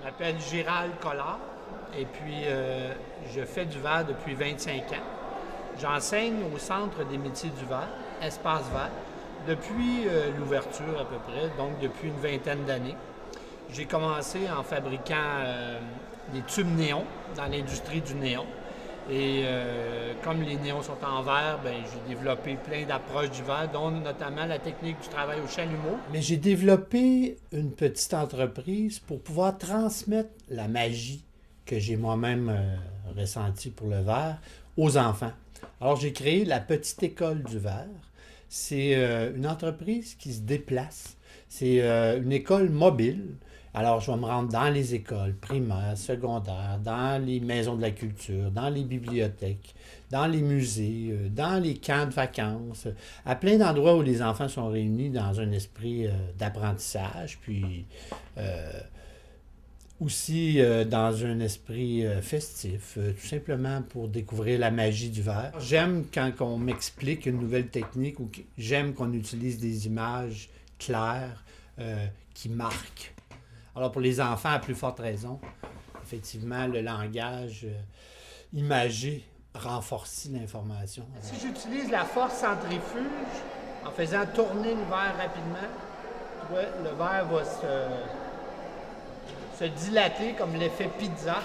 Je m'appelle Gérald Collard et puis je fais du verre depuis 25 ans. J'enseigne au Centre des métiers du verre, Espace Vert, depuis l'ouverture à peu près, donc depuis une vingtaine d'années. J'ai commencé en fabriquant des tubes néons dans l'industrie du néon. Et comme les néons sont en verre, ben, j'ai développé plein d'approches du verre, dont notamment la technique du travail au chalumeau. Mais j'ai développé une petite entreprise pour pouvoir transmettre la magie que j'ai moi-même ressentie pour le verre aux enfants. Alors j'ai créé la Petite École du verre. C'est une entreprise qui se déplace. C'est une école mobile. Alors, je vais me rendre dans les écoles primaires, secondaires, dans les maisons de la culture, dans les bibliothèques, dans les musées, dans les camps de vacances, à plein d'endroits où les enfants sont réunis dans un esprit d'apprentissage, puis aussi dans un esprit festif, tout simplement pour découvrir la magie du verre. J'aime quand on m'explique une nouvelle technique ou j'aime qu'on utilise des images claires qui marquent. Alors, pour les enfants, à plus forte raison, effectivement, le langage imagé renforce l'information. Si j'utilise la force centrifuge, en faisant tourner le verre rapidement, tu vois, le verre va se dilater comme l'effet pizza.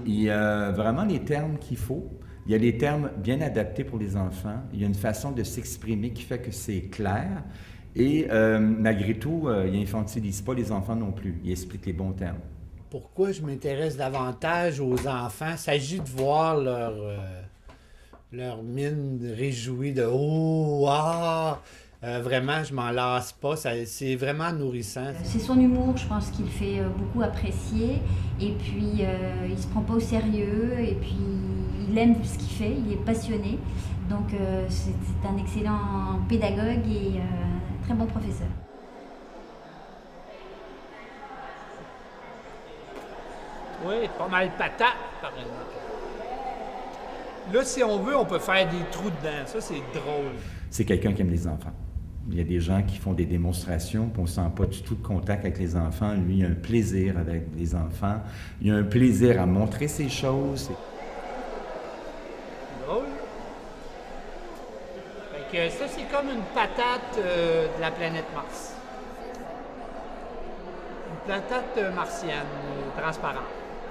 Il y a vraiment les termes qu'il faut. Il y a les termes bien adaptés pour les enfants. Il y a une façon de s'exprimer qui fait que c'est clair. Et malgré tout, il n'infantilise pas les enfants non plus. Il explique les bons termes. Pourquoi je m'intéresse davantage aux enfants? Il s'agit de voir leur mine réjouie de «Oh, ah!» Vraiment, je m'en lasse pas. C'est vraiment nourrissant. C'est son humour, je pense, qu'il fait beaucoup apprécier. Et puis, il se prend pas au sérieux. Et puis, il aime ce qu'il fait. Il est passionné. Donc, c'est un excellent pédagogue et très bon professeur. Oui, pas mal patate, par exemple. Là, si on veut, on peut faire des trous dedans. Ça, c'est drôle. C'est quelqu'un qui aime les enfants. Il y a des gens qui font des démonstrations, puis on ne sent pas du tout de contact avec les enfants. Lui, il a un plaisir avec les enfants. Il a un plaisir à montrer ses choses. Drôle. Fait que ça, c'est comme une patate de la planète Mars. Une patate martienne, transparente.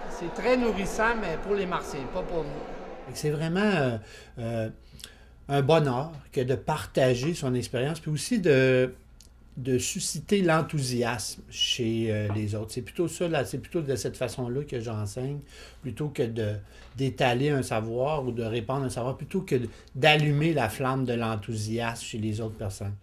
C'est très nourrissant, mais pour les Martiens, pas pour nous. C'est vraiment un bonheur que de partager son expérience, puis aussi de susciter l'enthousiasme chez les autres. C'est plutôt ça, là, c'est plutôt de cette façon-là que j'enseigne, plutôt que d'étaler un savoir ou de répandre un savoir, plutôt que d'allumer la flamme de l'enthousiasme chez les autres personnes.